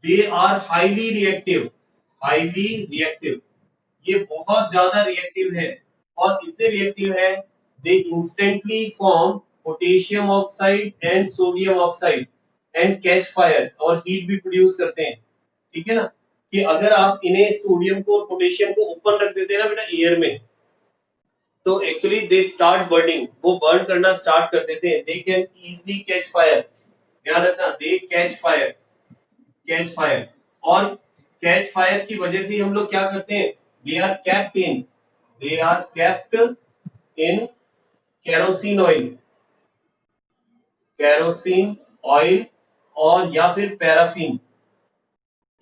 They are highly reactive, highly reactive, ये बहुत ज्यादा रिएक्टिव है और इतने रिएक्टिव है they instantly form potassium oxide and sodium oxide and catch fire और हीट भी प्रोड्यूस करते हैं। ठीक है ना, कि अगर आप इन्हें सोडियम को और पोटेशियम को ओपन रख देते हैं ना बेटा एयर में, तो एक्चुअली दे स्टार्ट बर्निंग, वो बर्न करना स्टार्ट कर देते हैं। They can easily catch fire, ध्यान रखना, they catch fire, catch fire. और कैच फायर की वजह से हम लोग क्या करते हैं, they are kept in, they are kept in kerosene oil, kerosene oil और या फिर पैराफिन,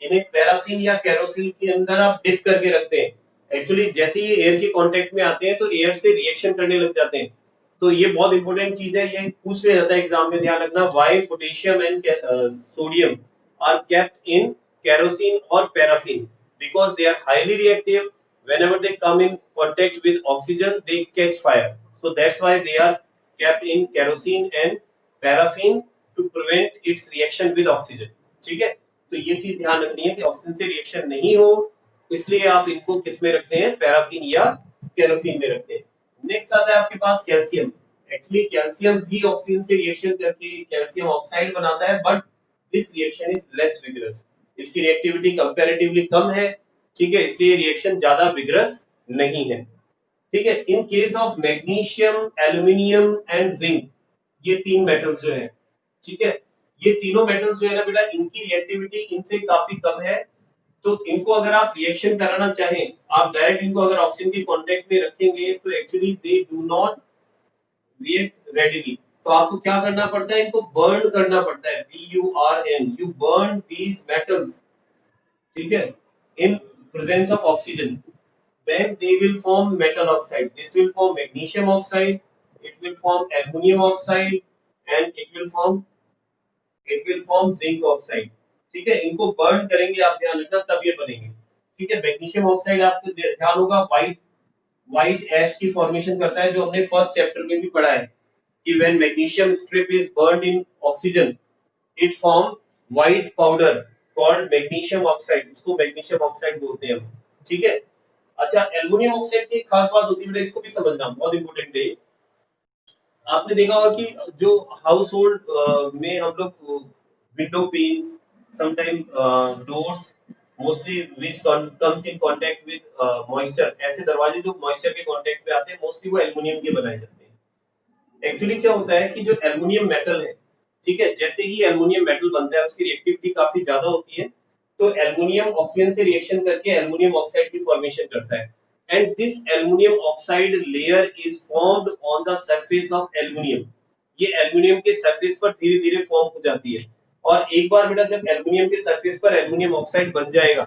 इन्हें पैराफिन या केरोसिन के अंदर आप डिप करके रखते हैं। एक्चुअली जैसे ये एयर के कांटेक्ट में आते हैं तो एयर से रिएक्शन करने लग जाते हैं। तो ये बहुत इंपॉर्टेंट चीज है, ये पूछ लिया जाता है एग्जाम में, ध्यान रखना, why potassium and sodium are kept in kerosene और paraffin, because they are highly reactive, whenever they come in contact with oxygen they catch fire, so that's why they are kept in kerosene and paraffin to prevent its reaction with oxygen। ठीक है, तो ये चीज ध्यान रखनी है कि oxygen से रिएक्शन नहीं हो, इसलिए आप इनको किस में रखते हैं, पैराफिन या केरोसिन में रखते हैं। नेक्स्ट आता है आपके पास कैल्शियम। एक्चुअली कैल्शियम भी ऑक्सीजन से रिएक्शन करके कैल्शियम ऑक्साइड बनाता है, but this reaction is less vigorous, इसकी रिएक्टिविटी कंपैरेटिवली कम है। ठीक है, इसलिए रिएक्शन ज्यादा विग्रस नहीं है। ठीक है, in case of magnesium, aluminium and zinc, ये तीन मेटल्स जो है, ठीक है, ये तीनों मेटल्स जो है ना बेटा, इनकी रिएक्टिविटी इनसे काफी कम है। तो इनको अगर आप रिएक्शन कराना चाहें, आप डायरेक्ट इनको अगर ऑक्सीजन के कांटेक्ट में रखेंगे तो actually they do not react readily. तो आपको क्या करना पड़ता है, इनको बर्न करना पड़ता है, BURN, you burn these metals, ठीक है, in presence of oxygen, then they will form metal oxide, this will form magnesium oxide, it will form aluminum oxide and it will form zinc oxide। ठीक है, इनको burn करेंगे आप, ध्यान रखना, तब ये बनेंगे। ठीक है, मैग्नीशियम ऑक्साइड आपको ध्यान होगा व्हाइट व्हाइट ऐश की फॉर्मेशन करता है, जो हमने फर्स्ट चैप्टर में भी पढ़ा है कि when magnesium strip is burned in oxygen it form white powder called magnesium oxide, उसको मैग्नीशियम ऑक्साइड बोलते हैं हम। ठीक है, अच्छा, एल्युमिनियम ऑक्साइड की एक खास बात होती है बेटा, इसको भी समझना बहुत इंपॉर्टेंट है। आपने देखा होगा कि जो हाउस होल्ड में हम लोग window panes, sometime doors, mostly which comes in contact with moisture, ऐसे दरवाजे जो मॉइस्चर के कांटेक्ट में आते हैं मोस्टली वो एल्युमिनियम के बनाए जाते हैं। एक्चुअली क्या होता है कि जो एल्युमिनियम मेटल है, ठीक है, जैसे ही एल्युमिनियम मेटल बनता है उसकी रिएक्टिविटी काफी ज्यादा होती है, तो एल्युमिनियम ऑक्सीजन से रिएक्शन करके एल्युमिनियम ऑक्साइड की फॉर्मेशन करता है, and this aluminum oxide layer is formed on the surface of aluminum। ये एल्युमिनियम के सरफेस पर धीरे धीरे फॉर्म हो जाती है, और एक बार बेटा जब एल्युमिनियम के सरफेस पर एल्युमिनियम ऑक्साइड बन जाएगा,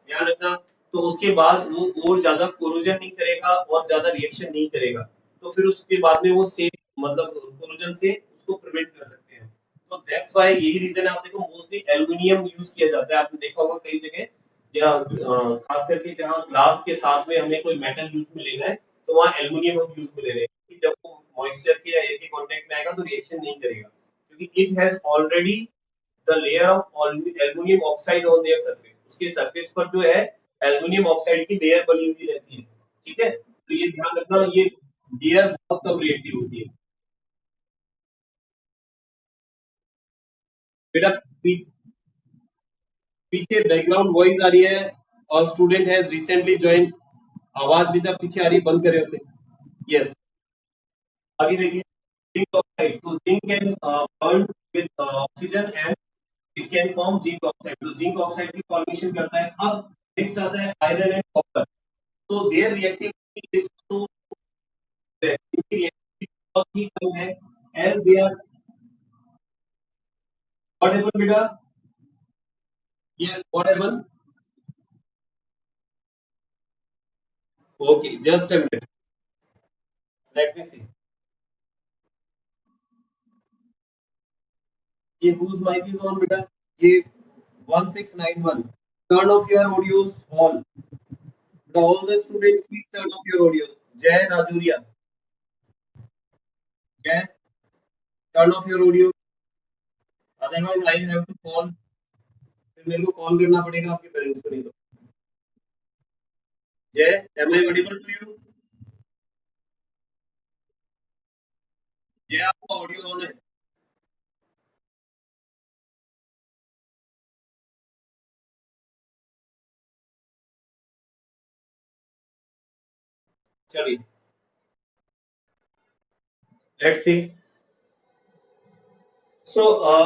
ध्यान रखना, तो उसके बाद वो और ज्यादा कोरोजन नहीं करेगा और ज्यादा रिएक्शन नहीं करेगा, तो फिर उसके बाद में वो सेफ, मतलब कोरोजन से उसको प्रिवेंट कर सकते हैं। तो दैट्स व्हाई, यही रीजन है, आप देखो मोस्टली एल्युमिनियम यूज किया जाता है, आपने देखा होगा कई जगह, या खास करके जहाँ ग्लास के साथ में हमें कोई मेटल यूज में लेना है तो वहाँ एल्युमिनियम हम यूज में ले रहे हैं, कि जब वो मॉइस्चर के या एयर के कांटेक्ट में आएगा तो रिएक्शन नहीं करेगा, क्योंकि it has already the layer of aluminium oxide on their surface, उसके सरफेस पर जो है एल्युमिनियम ऑक्साइड की लेयर बनी हुई रहती है। ठीक है, तो ये ध्यान रखना, ये लेयर बहुत कम रिएक्टिव होती है बेटा। पीछे पीछे बैकग्राउंड वॉइस आ रही है और स्टूडेंट हैज रिसेंटली ज्वाइन, आवाज भी तब पीछे आ रही है, बंद करें उसे। यस, आगे देखिए, जिंक ऑक्साइड, तो zinc can burn with oxygen and it can form zinc oxide, तो जिंक ऑक्साइड की फॉर्मेशन करता है। अब नेक्स्ट आता है आयरन एंड कॉपर, तो their reactivity is too less, इनकी रिएक्टिविटी बहुत ही कम है, as they are, what happen बेटा, yes what happen, okay just a minute, let me see, ये whose mic is on बेटा, ये 1691, turn off your audios all the students please turn off your audios। जय राजूरिया, जय, turn off your audio, otherwise I have to call मेरे को call करना पड़ेगा आपके पेरेंट्स को, नहीं तो। Jay, am I audible to you? Jay, आपका ऑडियो ऑन है? चलिए, let's see. So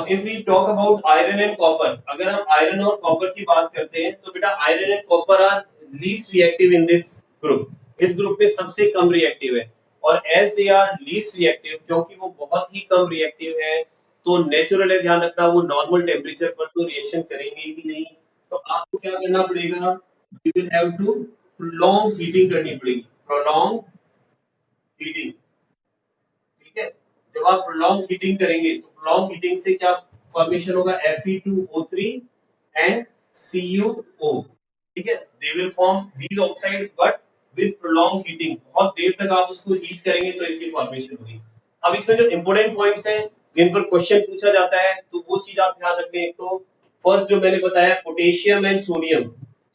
if we talk about iron and copper, अगर हम आयरन और कॉपर की बात करते हैं तो बेटा iron and copper are least reactive in this group. इस ग्रुप में सबसे कम रिएक्टिव है। और as they are least reactive, क्योंकि वो बहुत ही कम रिएक्टिव है, तो नेचुरल है, ध्यान रखना, वो नॉर्मल टेम्परेचर पर तो रिएक्शन करेंगे ही नहीं। तो आपको क्या करना पड़ेगा? You will have to prolong heating करनी पड़ेगी, प्रोलॉन्ग हीटिंग। ठीक है, जब आप प्रोलॉन्ग हीटिंग करेंगे तो प्रोलॉन्ग हीटिंग से क्या फॉर्मेशन होगा? Fe2O3 and CuO। ठीक है, they will form these oxide but with prolong heating. बहुत देर तक आप उसको हीट करेंगे तो इसकी फॉर्मेशन होगी। अब इसमें जो इंपॉर्टेंट पॉइंट्स हैं जिन पर क्वेश्चन पूछा जाता है, तो वो चीज आप ध्यान रखने। तो फर्स्ट जो मैंने बताया, पोटेशियम एंड सोडियम।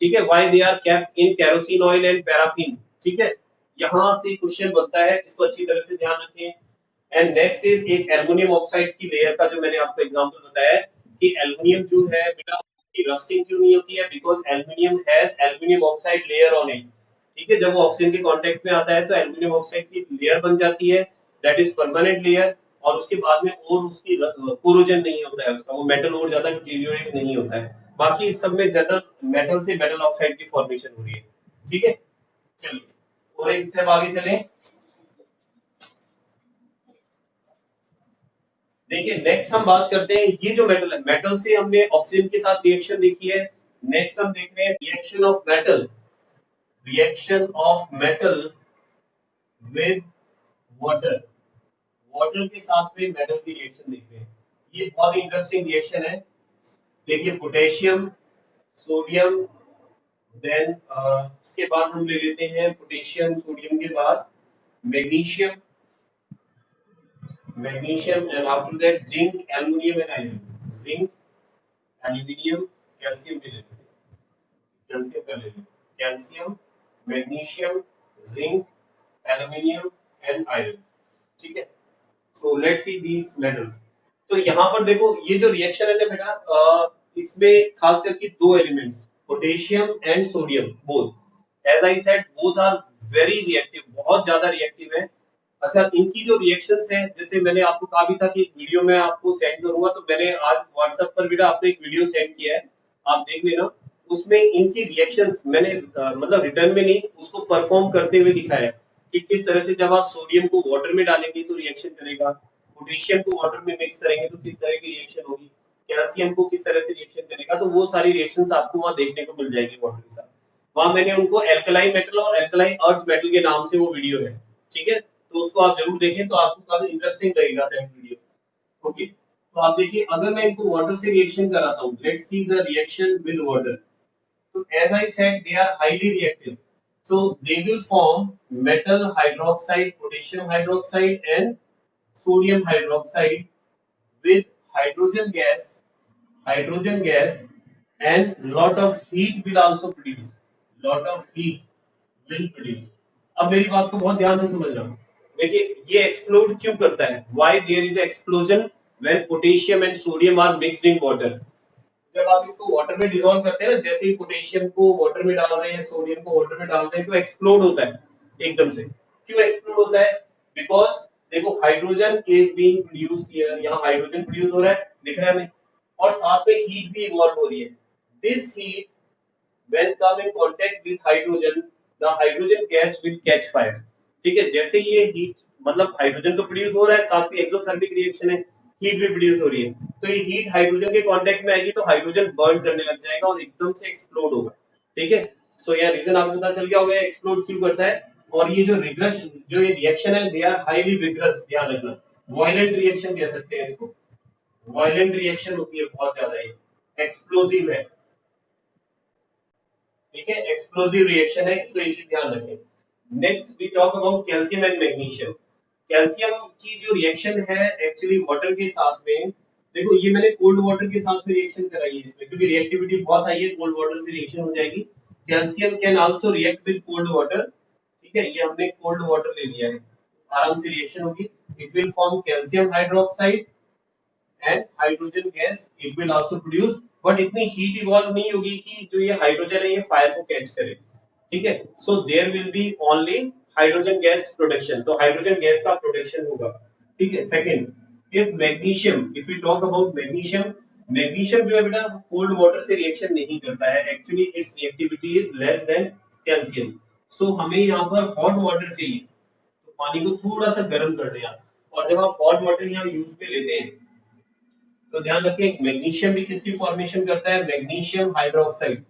ठीक है, why they are kept in kerosene oil and paraffin. ठीक है, यहां से क्वेश्चन बनता है, इसको अच्छी तरह से ध्यान रखें। एंड नेक्स्ट इज एक एल्युमिनियम ऑक्साइड की लेयर का, जो मैंने आपको एग्जांपल बताया कि एल्युमिनियम जो है बेटा, की रस्टिंग क्यों नहीं होती है? Because aluminium has aluminium oxide layer on it. ठीक है, जब वो ऑक्सीजन के कांटेक्ट में आता है तो एल्युमिनियम ऑक्साइड की लेयर बन जाती है, दैट इज परमानेंट लेयर। और उसके बाद में और उसकी कोरोजन नहीं होता है उसका, वो मेटल और ज्यादा डिटीरियोरेट नहीं होता है। बाकी इस सब में जनरल मेटल से मेटल ऑक्साइड की फॉर्मेशन हो रही है। ठीक है, चलिए और एक स्टेप आगे चलें। देखिए, नेक्स्ट हम बात करते हैं, ये जो मेटल है, मेटल से हमने ऑक्सीजन के साथ रिएक्शन देखी है। नेक्स्ट हम देख रहे हैं reaction of metal, reaction of metal with water. Water के साथ में मेटल की रिएक्शन देख रहे हैं। ये बहुत इंटरेस्टिंग रिएक्शन है। देखिए, पोटेशियम, सोडियम, देन उसके बाद हम ले लेते हैं पोटेशियम सोडियम के बाद magnesium, magnesium and after that zinc, aluminium and iron. Zinc, aluminium, calcium भी ले लेते हैं, कैल्शियम का ले लेते हैं, calcium, magnesium, zinc, aluminium and iron. ठीक है, so let's see these metals. तो यहाँ पर देखो, ये जो रिएक्शन है ना बेटा, इसमें खास करके दो elements, potassium and sodium, both as I said both are very reactive, बहुत ज्यादा रिएक्टिव है। अच्छा, इनकी जो रिएक्शंस हैं, जैसे मैंने आपको कहा भी था कि वीडियो में आपको सेंड करूंगा, तो मैंने आज व्हाट्सएप पर बेटा आपको एक वीडियो सेंड किया है, आप देख लेना। उसमें इनकी रिएक्शंस मैंने मतलब रिटर्न में नहीं, उसको परफॉर्म करते हुए दिखाया है कि किस तरह से जब आप सोडियम को वाटर में डालेंगे तो रिएक्शन करेगा, पोटेशियम को वाटर में मिक्स करेंगे तो किस तरह की रिएक्शन होगी, कैल्शियम को किस तरह से रिएक्शन करेगा। तो वो सारी रिएक्शंस आपको वहां देखने को मिल जाएगी वाटर के साथ। वहां मैंने उनको एल्कलाइन मेटल और एल्कलाइन अर्थ मेटल के नाम से वो वीडियो है। ठीक है, तो उसको आप जरूर देखें, तो आपको काफी इंटरेस्टिंग लगेगा दैट वीडियो। ओके, तो आप देखिए, अगर मैं इनको वाटर से रिएक्शन कराता हूँ, let's see the reaction with water. So as I said, they are highly reactive. So they will form metal hydroxide, potassium hydroxide, and sodium hydroxide with hydrogen gas, and lot of heat will also produce. Lot of heat will produce. अब मेरी बात को बहुत ध्यान से समझना। देखिए, ये एक्सप्लोड क्यों करता है? Why there is an explosion when potassium and sodium are mixed in water? जब आप इसको वाटर में डिसॉल्व करते हैं ना, जैसे ही पोटेशियम को वाटर में डाल रहे हैं, सोडियम को वाटर में डाल रहे हैं, तो एक्सप्लोड होता है एकदम से। क्यों एक्सप्लोड होता है? बिकॉज देखो, hydrogen is being produced here, यहाँ हाइड्रोजन प्रोड्यूस हो रहा है, दिख रहा है हमें, और साथ में हीट भी इवॉल्व हो रही है। This heat when come in contact with hydrogen, the hydrogen gas will catch fire। ठीक है, जैसे ये हीट, मतलब हाइड्रोजन तो प्रोड्यूस हो रहा है, साथ में एक्सोथर्मिक रिएक्शन है, हीट भी प्रोड्यूस हो रही है, तो ये हीट हाइड्रोजन के कांटेक्ट में आएगी तो हाइड्रोजन बर्न करने लग जाएगा और एकदम से एक्सप्लोड होगा। ठीक है, सो यह रीजन आपको पता चल गया होगा एक्सप्लोड क्यों करता है। और ये जो रिग्रेस, जो ये रिएक्शन है, दे आर हाईली विग्रस, ध्यान रखना, वायलेंट रिएक्शन कह सकते हैं इसको, वायलेंट रिएक्शन होती है बहुत ज्यादा, ये एक्सप्लोसिव है। ठीक है, एक्सप्लोसिव रिएक्शन है, इसको इसी ध्यान रखें। Next we talk about calcium and magnesium. Calcium की जो रिएक्शन है एक्चुअली वाटर के साथ में, देखो ये मैंने कोल्ड वाटर के साथ में रिएक्शन कराई है इसमें, क्योंकि रिएक्टिविटी बहुत हाई है, कोल्ड वाटर से रिएक्शन हो जाएगी। Calcium can also react with cold water, ठीक है, ये हमने कोल्ड वाटर ले लिया है, आराम से रिएक्शन होगी। It will form calcium hydroxide and hydrogen gas, it will also produce, but इतनी हीट इवॉल्व नहीं होगी कि जो ये हाइड्रोजन है ये फायर को कैच करे, ठीक है। So there will be only hydrogen gas production, तो हाइड्रोजन गैस का प्रोडक्शन होगा, ठीक है। Second, if magnesium, if we talk about magnesium, magnesium जो है बेटा कोल्ड वाटर से रिएक्शन नहीं करता है, actually its reactivity is less than calcium. So हमें यहाँ पर हॉट वाटर चाहिए, तो पानी को थोड़ा सा गर्म कर दिया, और जब आप हॉट वाटर यहाँ यूज पे लेते हैं तो ध्यान रखें मैग्नीशियम भी किसकी फॉर्मेशन करता है, magnesium hydroxide,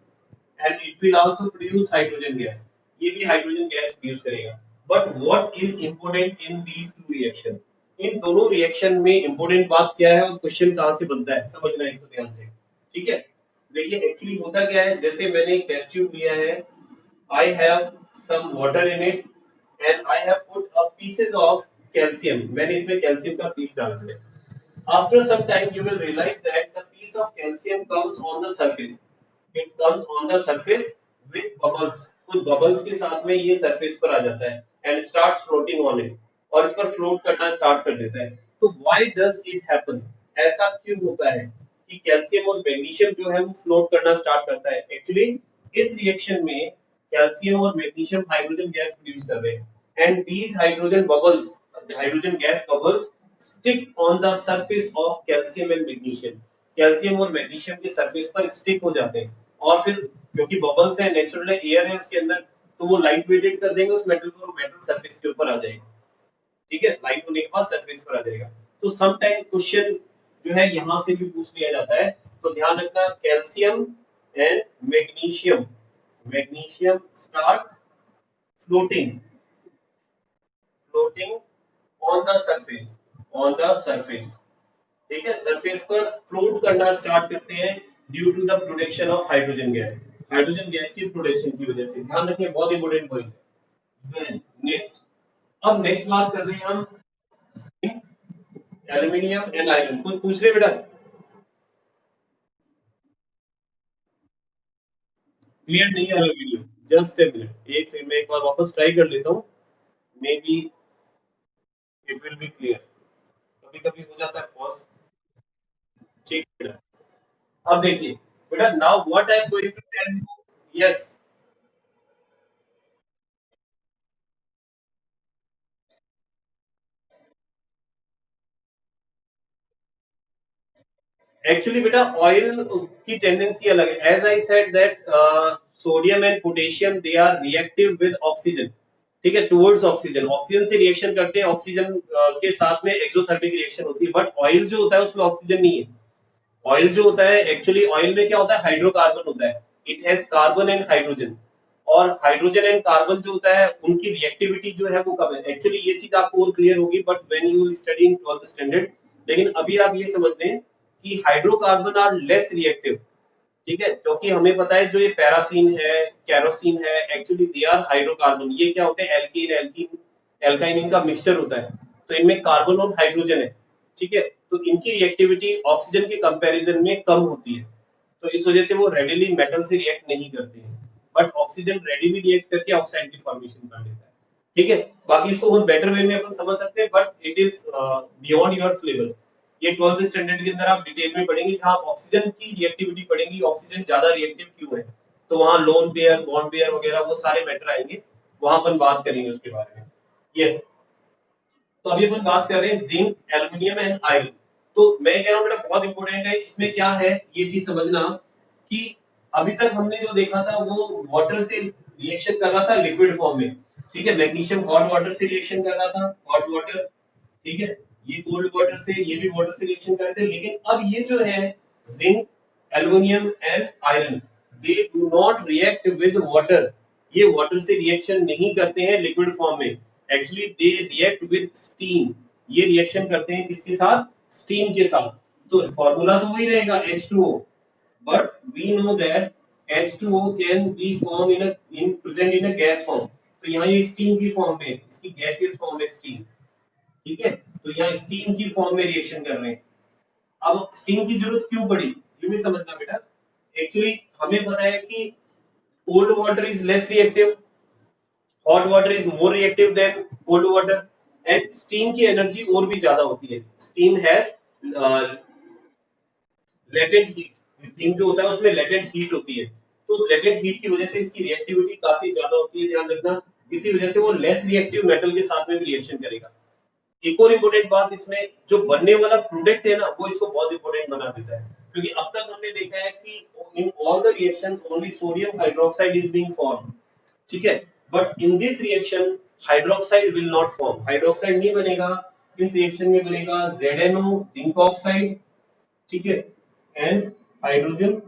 and it will also produce hydrogen gas, ये भी हाइड्रोजन गैस प्रोड्यूस करेगा। But what is important in these two reaction, इन दोनों रिएक्शन में इंपॉर्टेंट बात क्या है और क्वेश्चन कहां से बनता है, समझना है इसको ध्यान से, ठीक है। देखिए एक्चुअली होता क्या है, जैसे मैंने एक टेस्ट ट्यूब लिया है, I have some water in it and I have put a pieces of calcium, मैंने इसमें कैल्शियम का पीस डाल दिया। After some time, you will realize that the piece of calcium comes on the surface. It comes on the surface with bubbles. कुछ bubbles के साथ में ये surface पर आ जाता है and starts floating on it. और इस पर float करना start कर देता है। तो why does it happen? ऐसा क्यों होता है कि कैल्शियम और मैग्नीशियम जो है वो फ्लोट करना स्टार्ट करता है? एक्चुअली इस रिएक्शन में कैल्शियम और मैग्नीशियम हाइड्रोजन गैस प्रोड्यूस कर रहे हैं and these hydrogen bubbles, hydrogen gas bubbles stick on the surface of calcium and magnesium, calcium और मैग्नीशियम के सरफेस पर स्टिक हो जाते हैं, और फिर क्योंकि बबल्स है, नेचुरल एयर है उसके अंदर, तो वो लाइट वेटेड कर देंगे उस मेटल को और मेटल सरफेस के ऊपर आ जाएगा, ठीक है, लाइट होने के बाद सरफेस पर आ जाएगा। तो सम टाइम क्वेश्चन जो है यहां से भी पूछ लिया जाता है, तो ध्यान रखना calcium and magnesium, magnesium start floating, floating on the surface, on the surface, ठीक है, सरफेस पर फ्लोट करना स्टार्ट करते हैं due to the production of hydrogen gas, hydrogen gas की प्रोडक्शन की वजह से, ध्यान रखिए बहुत इंपॉर्टेंट पॉइंट है। देन नेक्स्ट, अब नेक्स्ट बात कर रहे हैं हम एल्यूमिनियम एंड आयरन, कुछ पूछ रहे बेटा? क्लियर नहीं आ रहा वीडियो, जस्ट ए मिनट, एक सेकंड में एक बार वापस ट्राई कर लेता हूँ, may be it will be clear, कभी कभी हो जाता है पॉज, ठीक है बेटा। अब देखिए बेटा, now what I am going to tell you, yes actually बेटा ऑयल की टेंडेंसी अलग है, as I said that sodium and potassium they are reactive with oxygen, ठीक है, टुवर्ड्स ऑक्सीजन, ऑक्सीजन से रिएक्शन करते हैं, ऑक्सीजन के साथ में एक्सोथर्मिक रिएक्शन होती है, बट ऑयल जो होता है उसमें ऑक्सीजन नहीं है। ऑयल जो होता है एक्चुअली, ऑयल में क्या होता है, हाइड्रोकार्बन होता है, it has carbon and hydrogen, और हाइड्रोजन एंड कार्बन जो होता है उनकी रिएक्टिविटी जो है वो कम है, एक्चुअली ये चीज आपको और क्लियर होगी but when you study in 12th standard, लेकिन अभी आप ये समझ लें कि हाइड्रोकार्बन आर लेस रिएक्टिव, ठीक है, क्योंकि हमें पता है जो ये पैराफिन है, कैरोसिन है, एक्चुअली दे आर हाइड्रोकार्बन, ये क्या होते हैं, एल्कीन एल्कीन एल्काइन, इनका मिक्सचर होता है, तो इनमें कार्बन और हाइड्रोजन है, ठीक है, तो इनकी रिएक्टिविटी ऑक्सीजन के कंपैरिजन में कम होती है, तो इस वजह से वो रेडिली मेटल से रिएक्ट नहीं करते हैं, बट ऑक्सीजन रेडिली रिएक्ट करके ऑक्साइड की फॉर्मेशन कर देता है, ठीक है। बाकी इसको और बेटर वे में अपन समझ सकते हैं, but it is beyond your syllabus, ये 12th स्टैंडर्ड के अंदर आप डिटेल में पढ़ेंगे, जहां आप ऑक्सीजन की रिएक्टिविटी पढ़ेंगी, ऑक्सीजन ज्यादा रिएक्टिव क्यों है, तो वहां लोन पेयर, बॉन्ड पेयर वगैरह वो सारे मैटर आएंगे, वहां अपन बात करेंगे उसके बारे में। यस, तो अभी अपन बात कर रहे हैं जिंक, एल्यूमिनियम एंड आयरन, तो मैं कह रहा हूँ बेटा बहुत इंपॉर्टेंट है, इसमें क्या है ये चीज समझना कि अभी तक हमने जो देखा था वो वाटर से रिएक्शन कर रहा था लिक्विड फॉर्म में, ठीक है, मैग्नीशियम हॉट वाटर से रिएक्शन कर रहा था, हॉट वाटर, ठीक है, ये कोल्ड वाटर से, ये भी वाटर से रिएक्शन करते हैं, लेकिन अब ये जो है zinc, aluminium and iron, they do not react with water, ये वाटर से रिएक्शन नहीं करते हैं लिक्विड फॉर्म में, actually they react with steam, ये रिएक्शन करते हैं किसके साथ, स्टीम के साथ, तो फॉर्मूला तो वही रहेगा H2O, but we know that H2O can be formed in present in a gas form, तो यहाँ ये स्टीम की फॉर्म में, इसकी गैसियस फॉर्म है स्टीम, ठीक है, तो यहाँ स्टीम की फॉर्म में रिएक्शन कर रहे हैं। अब स्टीम की जरूरत क्यों पड़ी ये भी समझना बेटा। एक्चुअली हमें पता है कि cold water is less reactive, hot water is more reactive then cold water, and steam की एनर्जी और भी ज्यादा होती है। Steam has latent heat, steam जो होता है उसमें लेटेंट हीट होती है, तो उस लेटेंट हीट की वजह से इसकी रिएक्टिविटी काफी ज्यादा होती है, ध्यान रखना। इसी वजह से वो लेस रिएक्टिव मेटल के साथ में भी रिएक्शन करेगा। एक और इम्पोर्टेंट बात, इसमें जो बनने वाला प्रोडक्ट है ना वो इसको बहुत इंपॉर्टेंट बना देता है, क्योंकि अब तक हमने देखा है कि in all the reactions only sodium hydroxide is being form, ठीक है, but in this reaction hydroxide will not form, hydroxide नहीं बनेगा। इस रिएक्शन में बनेगा ZnO जिंक ऑक्साइड, ठीक है, and hydrogen,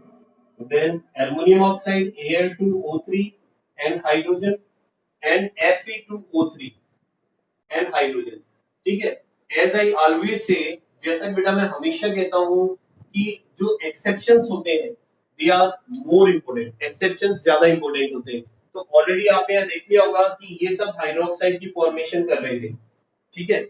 then aluminum oxide Al2O3 and hydrogen and Fe2O3 and hydrogen, ठीक है। As I always say, जैसा बेटा मैं हमेशा कहता हूँ कि जो एक्सेप्शंस होते हैं they are more important, exceptions ज्यादा इंपॉर्टेंट होते हैं। तो ऑलरेडी आपने यहाँ देख लिया होगा कि ये सब हाइड्रोक्साइड की फॉर्मेशन कर रहे थे, ठीक है,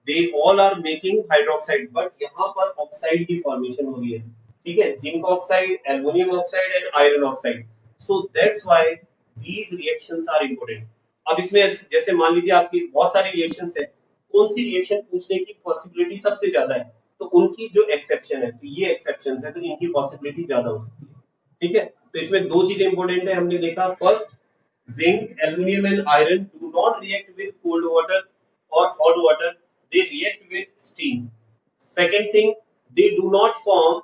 they all are making hydroxide, but यहाँ पर ऑक्साइड की फॉर्मेशन हो रही है, ठीक है, zinc oxide, aluminium oxide and iron oxide. So that's why these reactions are important. अब इसमें जैसे मान लीजिए आपकी बहुत सारी रिएक्शंस है, कौन सी रिएक्शन पूछने की पॉसिबिलिटी सबसे ज्यादा है, तो उनकी जो एक्सेप्शन है, तो ये एक्सेप्शंस है, तो इनकी पॉसिबिलिटी ज्यादा हो सकती है, ठीक है। तो इसमें दो चीजें इंपॉर्टेंट है, हमने देखा first, zinc, aluminum and iron do not react with cold water or hot water, they react with steam. Second thing, they do not form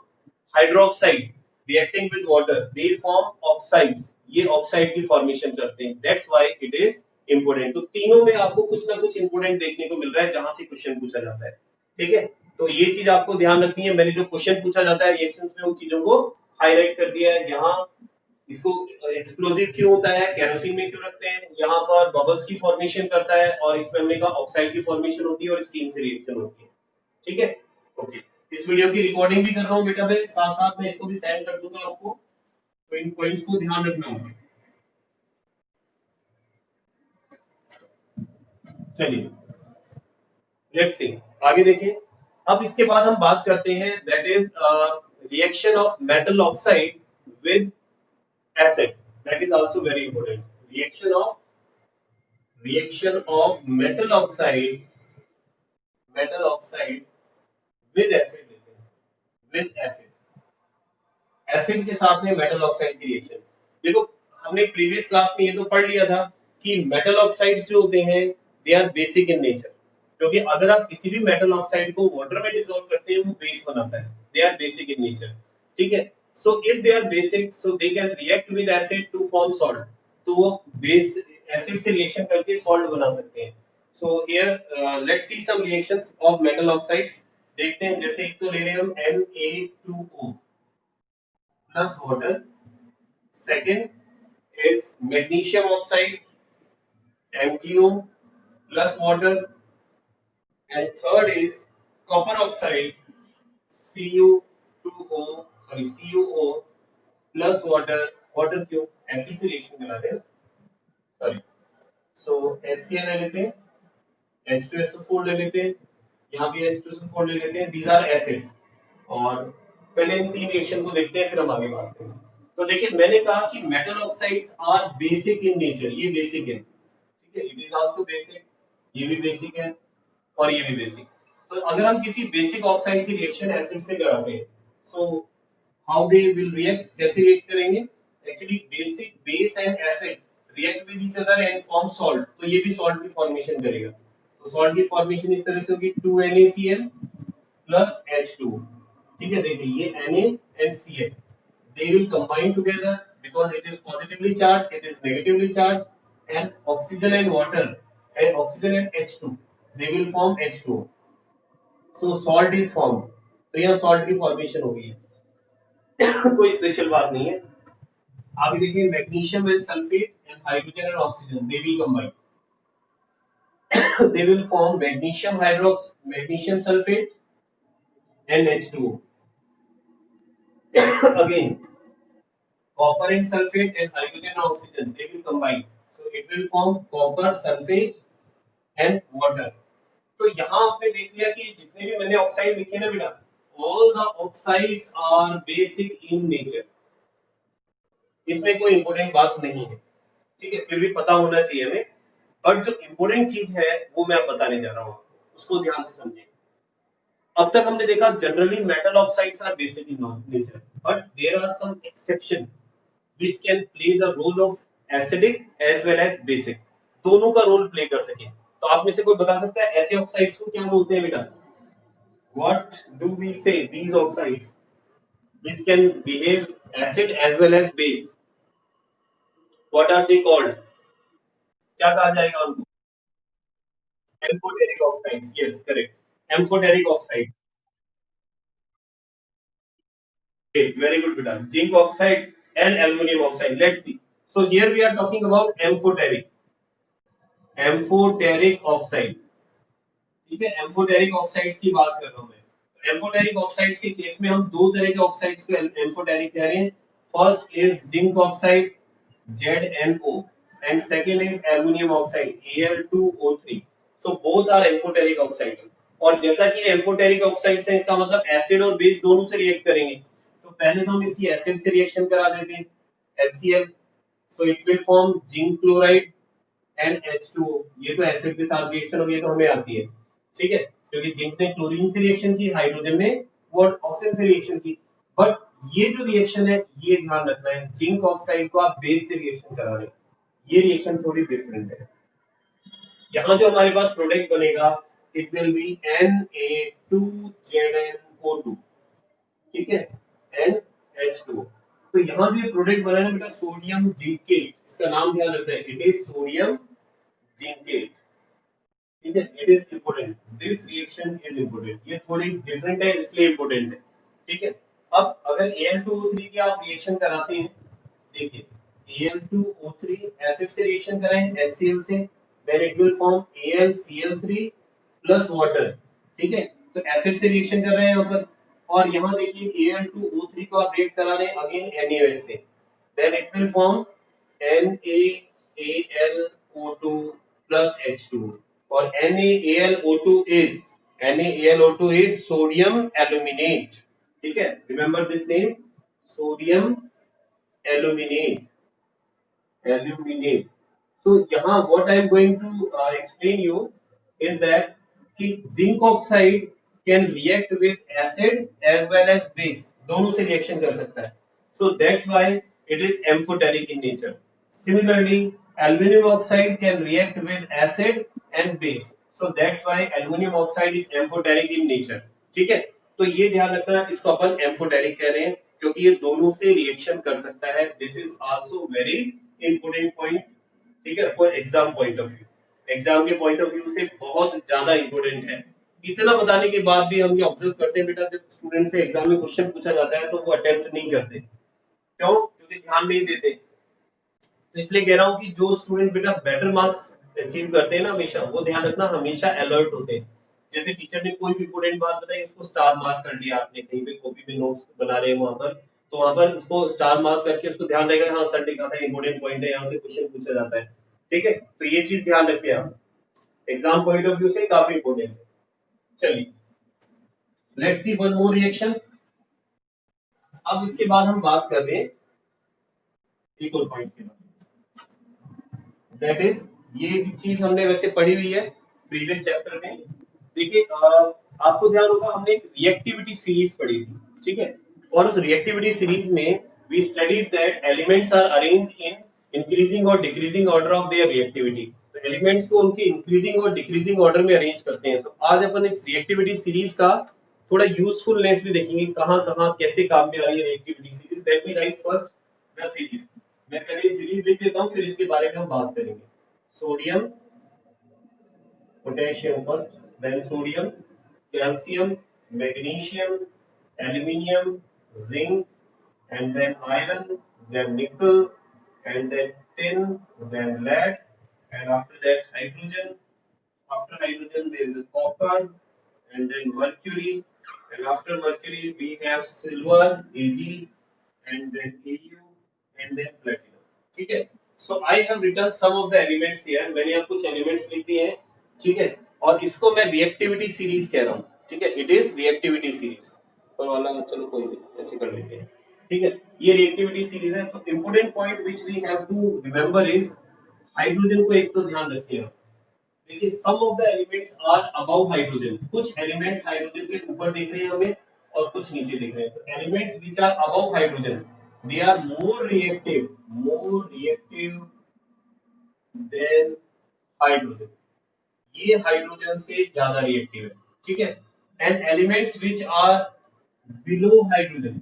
hydroxide reacting with water, they form oxides, ये oxide की formation करते हैं, that's why it is important। तो तीनों में आपको कुछ ना कुछ इंपोर्टेंट देखने को मिल रहा है जहां से क्वेश्चन पूछा जाता है, ठीक है। तो ये चीज आपको ध्यान रखनी है, मैंने जो क्वेश्चन पूछा जाता है रिएक्शंस में उन चीजों को हाईलाइट कर दिया है। यहाँ इसको एक्सप्लोजिव क्यों होता है, केरोसिन में क्यों रखते हैं, यहाँ पर बबल्स की फॉर्मेशन करता है, और इसमें हमने कहा ऑक्साइड की फॉर्मेशन होती है और स्टीम से रिएक्शन होती है, ठीक है। ओके, इस वीडियो की रिकॉर्डिंग भी कर रहा हूँ बेटा, मैं साथ साथ में इसको भी सेंड कर दूंगा आपको, तो इन पॉइंट्स को ध्यान रखना होगा। चलिए लेट्स सी, आगे देखिए। अब इसके बाद हम बात करते हैं that is reaction of metal oxide with acid, that is also very important. Reaction of metal oxide with acid, with acid, acid के साथ में मेटल ऑक्साइड की रिएक्शन। देखो हमने प्रीवियस क्लास में ये तो पढ़ लिया था कि मेटल ऑक्साइड्स जो होते हैं they are basic in nature, क्योंकि अगर आप किसी भी मेटल ऑक्साइड को वाटर में डिसॉल्व करते हैं वो बेस बनाता है, they are basic in nature, ठीक है। So if they are basic, so they can react with acid to form salt, तो वो बेस एसिड से रिएक्शन करके सॉल्ट बना सकते हैं। So here let's see some reactions of metal oxides, देखते हैं। जैसे एक तो ले रहे हैं हम Na2O plus water, second is magnesium oxide MgO plus water, and third is copper oxide CuO plus water, water क्यों, एसिड से रिएक्शन करा रहे हैं, सॉरी। सो HCl ले लेते हैं, H2SO4 ले लेते हैं, यहाँ भी H2SO4 ले लेते हैं, these are acids। और पहले इन तीन रिएक्शन को देखते हैं फिर हम आगे बात करेंगे। तो देखिए मैंने कहा कि metal oxides are basic in nature, ये बेसिक है, ठीक है, इट इज आल्सो बेसिक, ये भी बेसिक है और ये भी बेसिक। तो अगर हम किसी बेसिक ऑक्साइड की रिएक्शन एसिड से कराते हैं, so how they will react, कैसे रिएक्ट करेंगे। Actually basic base and acid react with each other and form salt, तो ये भी सॉल्ट की फॉर्मेशन करेगा। तो सॉल्ट की फॉर्मेशन इस तरह से होगी 2NaCl प्लस H2, ठीक है। देखिए ये Na and Cl, they will combine together because it is positively charged, it is negatively charged, and oxygen and water and oxygen and H2, they will form H2O, so salt is formed। तो यह salt की formation हो गई है कोई special बात नहीं है। आगे देखिए, magnesium and sulphate and hydrogen and oxygen, they will combine they will form magnesium hydrox, magnesium sulfate and H2O again copper and sulfate and hydrogen and oxygen, they will combine, so it will form copper sulfate and water। तो यहाँ आपने देख लिया कि जितने भी मैंने oxide लिखे ना बेटा, all the oxides are basic in nature. इसमें कोई इंपॉर्टेंट बात नहीं है, ठीक है, फिर भी पता होना चाहिए हमें। बट जो इंपॉर्टेंट चीज है वो मैं अब बताने जा रहा हूँ, उसको ध्यान से समझिए। अब तक हमने देखा generally metal oxides are basic in nature, but there are some exception which can play the role of acidic as well as basic, दोनों का रोल प्ले कर सके। तो आप में से कोई बता सकता है ऐसे ऑक्साइड्स को क्या बोलते हैं बेटा? What do we say these oxides which can behave acid as well as base, what are they called? क्या कहा जाएगा उनको? Amphoteric oxides, yes correct, amphoteric oxides. Very good, beta. Zinc oxide and aluminum oxide. Let's see. So here we are talking about amphoteric. Amphoteric oxide. ठीक है, amphoteric oxides की बात कर रहा हूं मैं। एम्फोटेरिक ऑक्साइड्स के केस में हम दो तरह के ऑक्साइड्स को एम्फोटेरिक कह रहे हैं। First is zinc oxide ZnO and second is aluminum oxide Al2O3. So both are amphoteric oxides. और जैसा कि एम्फोटेरिक ऑक्साइड्स हैं, इसका मतलब एसिड और बेस दोनों से रिएक्ट करेंगे। तो पहले तो हम इसकी एसिड से रिएक्शन करा देते हैं, HCl, so it will form zinc chloride and H2O। ये तो एसिड के साथ रिएक्शन होगी, ये तो हमें आती है, ठीक है, क्योंकि जिंक ने क्लोरीन से रिएक्शन की, हाइड्रोजन ने वो ऑक्सीजन से रिएक्शन की। बट ये जो रिएक्शन है, ये ध्यान रखना है, जिंक ऑक्साइड को आप बेस से रिएक्शन करा रहे हैं, ये रिएक्शन थोड़ी डिफरेंट है। यहाँ जो हमारे पास प्रोडक्ट बनेगा, इट विल बी Na2ZnO2, ठीक है, NH2। तो यहाँ जो प्रोडक्ट बना है बेटा, सोडियम जिंकेट, इसका नाम ध्यान रखना है, इट इज सोडियम जिंकेट, ठीक है, it is important, this reaction is important, ये थोड़ी डिफरेंट है इसलिए इंपोर्टेंट है, ठीक है। अब अगर Al2O3 की आप रिएक्शन कराते हैं, देखिए Al2O3 एसिड से रिएक्शन कराएं HCl से, then it will form AlCl3 plus water, ठीक है, तो एसिड से रिएक्शन कर रहे हैं यहाँ पर। और यहाँ देखिए Al2O3 को आप रिएक्ट करा रहे हैं अगेन NaOH से, then it will form NaAlO2 plus H2। और NaAlO2 is sodium aluminate, ठीक है, remember this name, sodium aluminate। तो यहाँ what I am going to explain you is that कि zinc oxide can react with acid as well as base, दोनों से reaction कर सकता है, so that's why it is amphoteric in nature। Similarly, aluminum oxide can react with acid and base, so that's why aluminum oxide is amphoteric in nature, ठीक है। तो ये ध्यान रखना, इसको अपन एम्फोटेरिक कह रहे हैं क्योंकि ये दोनों से रिएक्शन कर सकता है। This is also very important point, ठीक है, for exam point of view, exam के पॉइंट ऑफ व्यू से बहुत ज्यादा इंपोर्टेंट है। इतना बताने के बाद भी हम ये ऑब्जर्व करते हैं बेटा, जब स्टूडेंट से एग्जाम में क्वेश्चन पूछा जाता है तो वो अटेम्प्ट नहीं करते, क्यों? क्योंकि ध्यान नहीं देते। तो इसलिए कह रहा हूँ कि जो स्टूडेंट बेटा बेटर मार्क्स अचीव करते हैं ना, हमेशा वो ध्यान रखना, हमेशा अलर्ट होते हैं। जैसे टीचर ने कोई भी इंपोर्टेंट बात बताई, उसको स्टार मार्क कर दिया आपने, कहीं पे कॉपी पे नोट्स बना रहे हैं वहां पर, तो वहां पर उसको स्टार मार्क करके उसको ध्यान रहेगा, हाँ सर ने कहा था इंपोर्टेंट पॉइंट है, यहाँ से क्वेश्चन पूछा जाता है, ठीक है। तो ये चीज ध्यान रखिए आप, एग्जाम पॉइंट ऑफ व्यू से काफी इंपोर्टेंट है। चलिए, let's C one more reaction. अब इसके बाद हम बात कर रहे हैं एक और पॉइंट के बाद, दैट इज, ये चीज हमने वैसे पढ़ी हुई है प्रीवियस चैप्टर में। देखिए आपको ध्यान होगा, हमने एक रिएक्टिविटी सीरीज पढ़ी थी, ठीक है, और उस रिएक्टिविटी सीरीज में we studied that elements are arranged in increasing और decreasing order of their reactivity. तो एलिमेंट्स को उनके इंक्रीजिंग और डिक्रीजिंग ऑर्डर में अरेंज करते हैं। तो आज अपन इस रिएक्टिविटी सीरीज का थोड़ा यूजफुलनेस भी देखेंगे, कहां कैसे काम में आ रही है reactivity series. Let me right first the series, मैं पहले सीरीज लिख देता हूं, फिर इसके बारे में हम बात करेंगे। Sodium potassium first, then sodium, calcium, magnesium, aluminium, zinc, and then iron, then nickel, and then tin, then lead, and after that hydrogen. After hydrogen there is a copper, and then mercury, and after mercury we have silver, Ag, and then Au, and then platinum, ठीक है। So I have written some of the elements here, मैंने यहाँ कुछ elements लिख दिए हैं, ठीक है, और इसको मैं रिएक्टिविटी सीरीज कह रहा हूँ, ठीक है, इट इज रिएक्टिविटी सीरीज। ऊपर वाला चलो कोई नहीं, ऐसे कर लेते हैं, ठीक है। ये रिएक्टिविटी सीरीज है। तो important point which we have to remember is hydrogen को एक तो ध्यान रखिएगा। देखिए some of the elements are above hydrogen, कुछ एलिमेंट्स हाइड्रोजन के ऊपर दिख रहे हैं हमें और कुछ नीचे दिख रहे हैं। तो elements which are above hydrogen they are more reactive than hydrogen, ये हाइड्रोजन से ज्यादा रिएक्टिव है, ठीक है। And elements which are below hydrogen,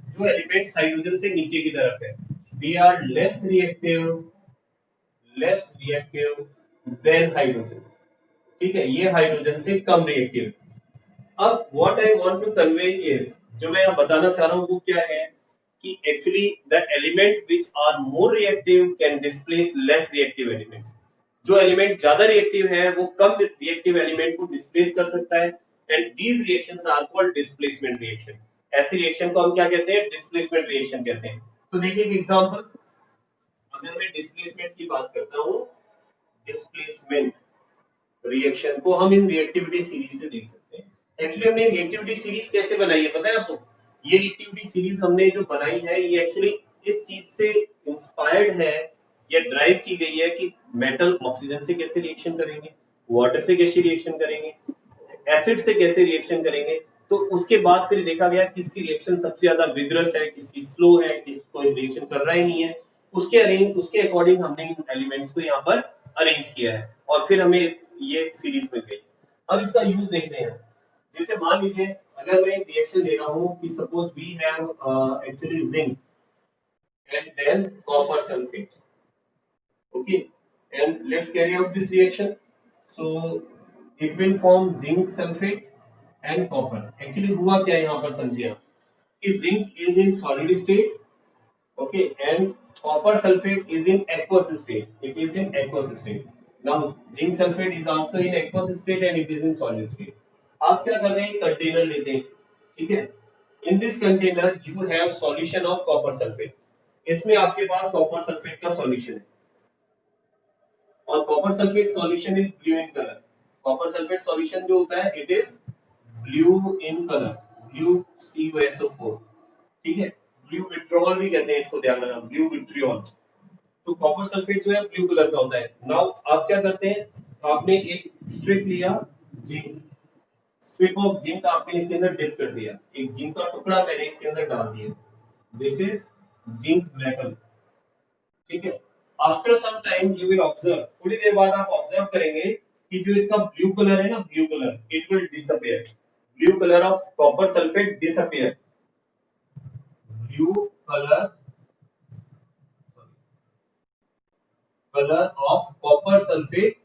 जो एलिमेंट्स हाइड्रोजन से नीचे की तरफ है, they are less reactive than hydrogen, ठीक है। ये हाइड्रोजन से कम रिएक्टिव है। अब what I want to convey is, जो मैं यहाँ बताना चाह रहा हूँ वो क्या है कि actually the element which are more reactive can displace less reactive elements. जो एलिमेंट ज्यादा रिएक्टिव है वो कम रिएक्टिव एलिमेंट को डिस्प्लेस कर सकता है, and these reactions are called displacement reaction. ऐसी रिएक्शन को हम क्या कहते हैं? डिस्प्लेसमेंट रिएक्शन कहते हैं। तो देखिए एक एग्जांपल, अगर मैं डिस्प्लेसमेंट की बात करता हूं, डिस्प्लेसमेंट रिएक्शन को हम इन रिएक्टिविटी सीरीज से देख सकते हैं। एक्चुअली हमने रिएक्टिविटी सीरीज कैसे बनाई है पता है आपको? ये रिएक्टिविटी सीरीज हमने जो बनाई है ये एक्चुअली इस चीज से इंस्पायर्ड है या ड्राइव की गई है कि मेटल ऑक्सीजन से कैसे रिएक्शन करेंगे, वाटर से कैसे रिएक्शन करेंगे, एसिड से कैसे रिएक्शन करेंगे। तो उसके बाद फिर देखा गया किसकी रिएक्शन सबसे ज्यादा विग्रस है, किसकी स्लो है, किस कोई रिएक्शन कर रहा ही नहीं है। उसके अकॉर्डिंग हमने इन एलिमेंट्स को यहाँ पर अरेंज किया है और फिर हमें ये सीरीज मिल गई। अब इसका यूज देखते हैं। जैसे मान लीजिए अगर मैं एक रिएक्शन दे रहा हूँ कि suppose we have actually zinc and then copper sulphate, okay, and let's carry out this reaction. So it will form zinc sulphate and copper. Actually हुआ क्या यहाँ पर समझिए आप कि zinc is in solid state, okay, and copper sulfate is in aqueous state, it is in aqueous state. Now zinc sulfate is also in aqueous state and it is in solid state. आप क्या कर रहे हैं? Container लेते हैं, ठीक है। In this container you have solution of copper sulphate, इसमें आपके पास कॉपर सल्फेट का सॉल्यूशन है और copper sulphate solution is blue in colour. Copper sulphate solution जो होता है it is blue in colour, blue CuSO4, ठीक है। ब्लू विट्रियोल भी कहते हैं इसको, ध्यान रखना, ब्लू विट्रियोल। तो कॉपर सल्फेट जो है ब्लू कलर का होता है। नाउ आप क्या करते हैं, आपने एक स्ट्रिप लिया जिंक, स्ट्रिप ऑफ जिंक आपने इसके अंदर डिप कर दिया, एक जिंक का टुकड़ा मैंने इसके अंदर डाल दिया, दिस इज जिंक मेटल, ठीक है। After some time you will observe, थोड़ी देर बाद आप ऑब्जर्व करेंगे कि जो इसका ब्लू कलर है ना, blue colour, it will disappear, blue colour of copper sulphate disappear, blue colour of copper sulphate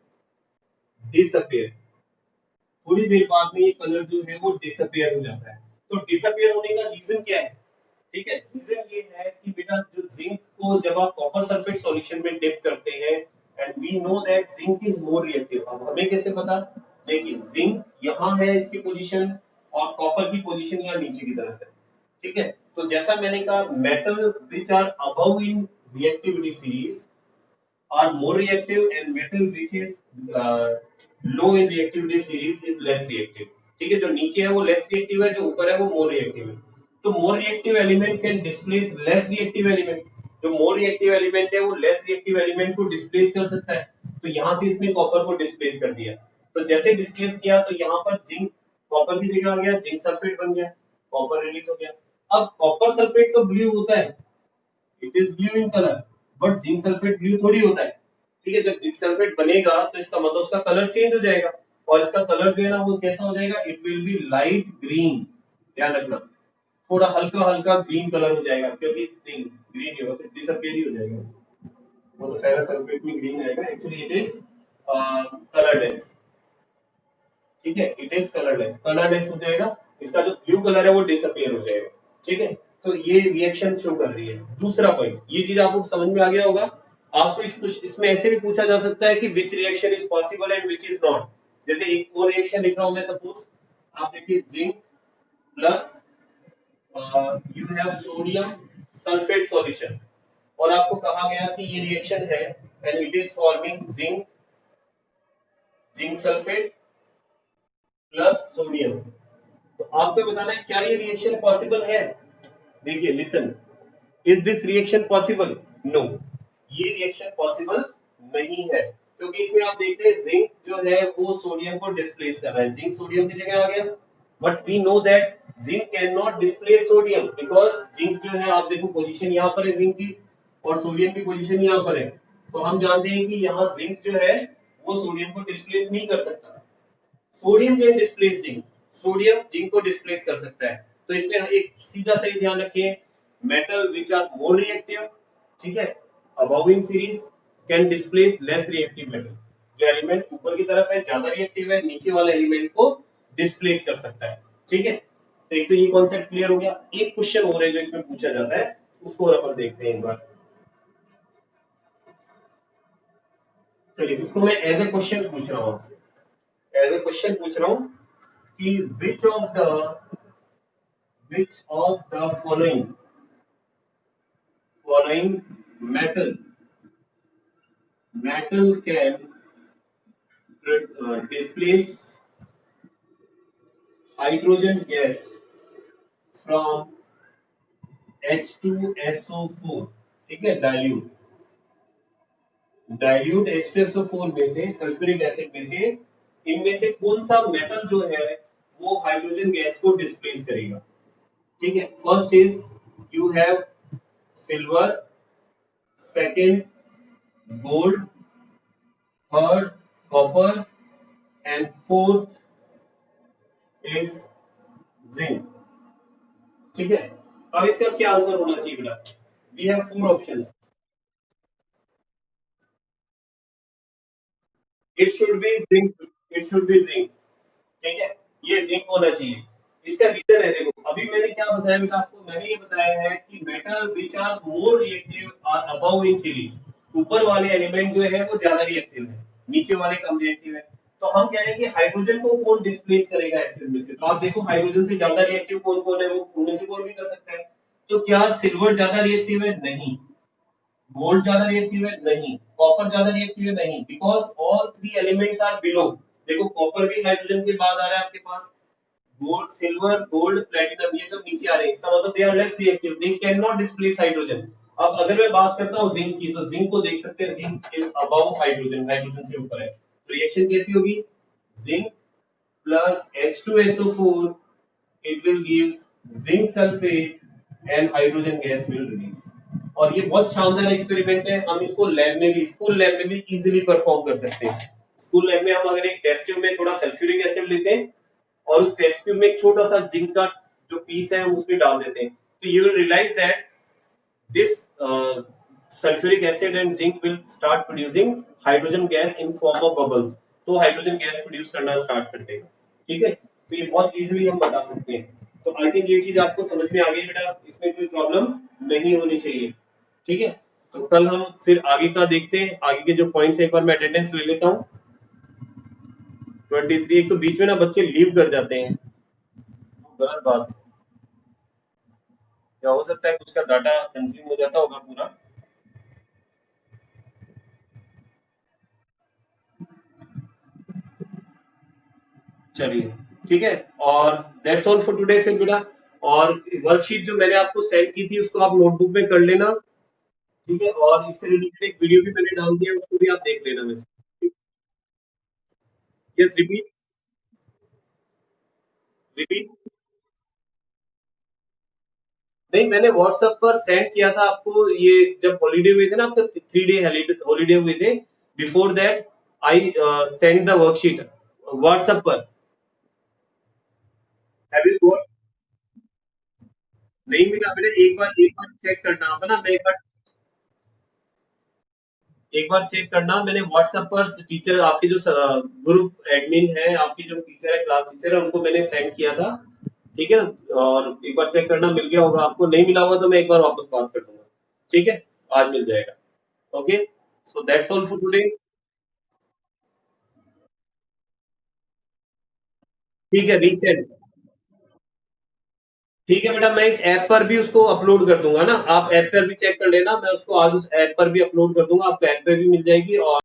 disappear. थोड़ी देर बाद में ये कलर जो है वो डिसअपीयर हो जाता है। तो डिसअपीयर होने का रीजन क्या है? ठीक है, रीजन ये है कि बेटा जो जिंक को जब आप कॉपर सल्फेट सॉल्यूशन में डिप करते हैं, and we know that zinc is more reactive. अब हमें कैसे पता? देखिए जिंक यहाँ है इसकी पोजीशन और कॉपर की पोजीशन यहाँ नीचे की तरफ है, ठीक है। तो जैसा मैंने कहा metal which are above in reactivity series are more reactive and metal which is low in reactivity series is less reactive, ठीक है। जो नीचे है वो less reactive है, जो ऊपर है वो more reactive है। तो more reactive element can displace less reactive element, जो more reactive element है वो less reactive element को displace कर सकता है। तो यहाँ से इसने कॉपर को displace कर दिया, तो जैसे displace किया तो यहाँ पर जिंक कॉपर की जगह आ गया, जिंक सल्फेट बन गया, कॉपर रिलीज हो गया। अब कॉपर सल्फेट तो ब्लू होता है, it is blue in colour, but zinc sulphate blue थोड़ी होता है, ठीक है। जब जिंक सल्फेट बनेगा तो इसका मतलब उसका कलर चेंज हो जाएगा और इसका कलर जो है ना वो कैसा हो जाएगा? It will be light green, ध्यान रखना, थोड़ा हल्का हल्का ग्रीन कलर हो जाएगा, क्योंकि नहीं ग्रीन नहीं होगा, फिर डिसअपीयर ही हो जाएगा, वो तो फेरस सल्फेट में ग्रीन आएगा। एक्चुअली इट इज कलरलेस, ठीक है, इट इज कलरलेस हो जाएगा, इसका जो ब्लू कलर है वो डिसअपीयर हो जाएगा, ठीक है। तो ये रिएक्शन शो कर रही है। दूसरा पॉइंट, ये चीज आपको समझ में आ गया होगा। आपको इसमें ऐसे भी पूछा जा सकता है कि which reaction is possible and which is not. जैसे एक और रिएक्शन लिख रहा हूं मैं, सपोज आप देखिए zinc plus you have sodium sulphate solution और आपको कहा गया कि ये रिएक्शन है and it is forming zinc sulphate plus sodium, तो आपको बताना है क्या ये रिएक्शन पॉसिबल है। देखिए listen, is this reaction possible? No, ये रिएक्शन पॉसिबल नहीं है, क्योंकि इसमें आप देख रहे हैं जिंक जो है वो सोडियम को डिस्प्लेस कर रहा है, जिंक सोडियम की जगह आ गया। But we know that zinc cannot displace sodium, because zinc जो है आप देखो पोजीशन यहाँ पर है जिंक की, और सोडियम की पोजीशन यहाँ पर है। तो हम जानते हैं कि यहाँ जिंक जो है वो सोडियम को डिस्प्लेस नहीं कर सकता। Sodium can displace zinc, sodium zinc को डिस्प्लेस कर सकता है। तो इसमें एक सीधा सही ध्यान रखिए, metal which are more reactive, ठीक है, above in series can displace less reactive metal. जो एलिमेंट ऊपर की तरफ है ज्यादा रिएक्टिव है, नीचे वाले एलिमेंट को डिस्प्लेस कर सकता है, ठीक है। तो एक तो ये कॉन्सेप्ट क्लियर हो गया। एक क्वेश्चन और है जो इसमें पूछा जाता है, उसको और अपन देखते हैं एक बार। चलिए उसको मैं एज ए क्वेश्चन पूछ रहा हूं आपसे, एज ए क्वेश्चन पूछ रहा हूं कि which of the following metal can displace hydrogen gas from H2SO4, ठीक है, डाइल्यूट H2SO4 में से, सल्फ्यूरिक एसिड में से, इनमें से कौन सा मेटल जो है वो हाइड्रोजन गैस को डिस्प्लेस करेगा, ठीक है। First is you have silver, second gold, third copper and fourth is zinc, ठीक है। अब इसका क्या आंसर होना चाहिए बेटा? We have four options. It should be zinc, it should be zinc, ठीक है, ये जिंक होना चाहिए। इसका रीजन है, देखो अभी मैंने क्या बताया बेटा आपको, मैंने ये बताया है कि metal which are more reactive are above in series, ऊपर वाले एलिमेंट जो है वो ज्यादा रिएक्टिव है, नीचे वाले कम रिएक्टिव है। तो हम कह रहे हैं कि हाइड्रोजन को कौन डिस्प्लेस करेगा एसिड में से, तो आप देखो हाइड्रोजन से ज्यादा रिएक्टिव कौन कौन है, वो उनमें से कोई भी कर सकता है। तो क्या सिल्वर ज्यादा रिएक्टिव है? नहीं। गोल्ड ज्यादा रिएक्टिव है? नहीं। कॉपर ज्यादा रिएक्टिव है? नहीं, because all three elements are below. देखो कॉपर भी हाइड्रोजन के बाद आ रहा है आपके पास, गोल्ड, सिल्वर, गोल्ड, प्लेटिनम, ये सब नीचे आ रहे हैं, इसका मतलब they are less reactive, they cannot displace hydrogen. अब अगर मैं बात करता हूँ जिंक की, तो जिंक को देख सकते हैं, zinc is above hydrogen, hydrogen से ऊपर है। तो रिएक्शन कैसी होगी? Zinc plus H2SO4, it will gives zinc sulfate and hydrogen gas will release। और ये बहुत शानदार एक्सपेरिमेंट है, हम इसको लैब में भी, स्कूल लैब में भी इजीली परफॉर्म कर सकते हैं। स्कूल लैब में हम अगर एक टेस्ट ट्यूब में थोड़ा सल्फ्यूरिक एसिड लेते हैं और उस टेस्ट ट्यूब में एक छोटा सा जिंक का जो पीस है हम उसमें डाल देते हैं, तो you will realise that this sulfuric acid and zinc will start producing hydrogen gas in form of bubbles। तो हाइड्रोजन गैस प्रोड्यूस करना स्टार्ट कर देगा, ठीक है। तो ये बहुत इजीली हम बता सकते हैं। तो आई थिंक ये चीज आपको समझ में आ गई बेटा, इसमें कोई प्रॉब्लम नहीं होनी चाहिए, ठीक है। तो कल हम फिर आगे का देखते हैं, आगे के जो पॉइंट्स एक बार मैं अटेंडेंस ले लेता हूँ। 23, एक तो बीच में ना बच्चे लीव कर जाते हैं, गलत बात है, या हो सकता है कुछ का डाटा कंज्यूम हो जाता होगा पूरा। चलिए ठीक है, और दैट्स ऑल फॉर टुडे फिर बेटा। और वर्कशीट जो मैंने आपको सेंड की थी उसको आप नोटबुक में कर लेना, ठीक है। और इससे रिलेटेड एक वीडियो भी मैंने डाल दिया, उसको भी आप देख लेना वैसे। Yes, repeat, repeat. नहीं, मैंने व्हाट्सएप पर सेंड किया था आपको, ये जब हॉलीडे हुए थे ना आपका, 3 डे हॉलीडे हुए थे, before that I send the worksheet WhatsApp पर। Have you got? नहीं मिला बेटा, एक बार चेक करना आप, है ना, मैं एक बार चेक करना, मैंने व्हाट्सएप पर टीचर आपके जो ग्रुप एडमिन है, आपकी जो टीचर है, क्लास टीचर है, उनको मैंने सेंड किया था, ठीक है ना। और एक बार चेक करना, मिल गया होगा आपको, नहीं मिला होगा तो मैं एक बार वापस बात कर दूंगा, ठीक है। आज मिल जाएगा। Okay, so that's all for today. ठीक है, रीसेंड, ठीक है बेटा, मैं इस ऐप पर भी उसको अपलोड कर दूंगा ना, आप ऐप पर भी चेक कर लेना, मैं उसको आज उस ऐप पर भी अपलोड कर दूंगा, आपको ऐप पे भी मिल जाएगी। और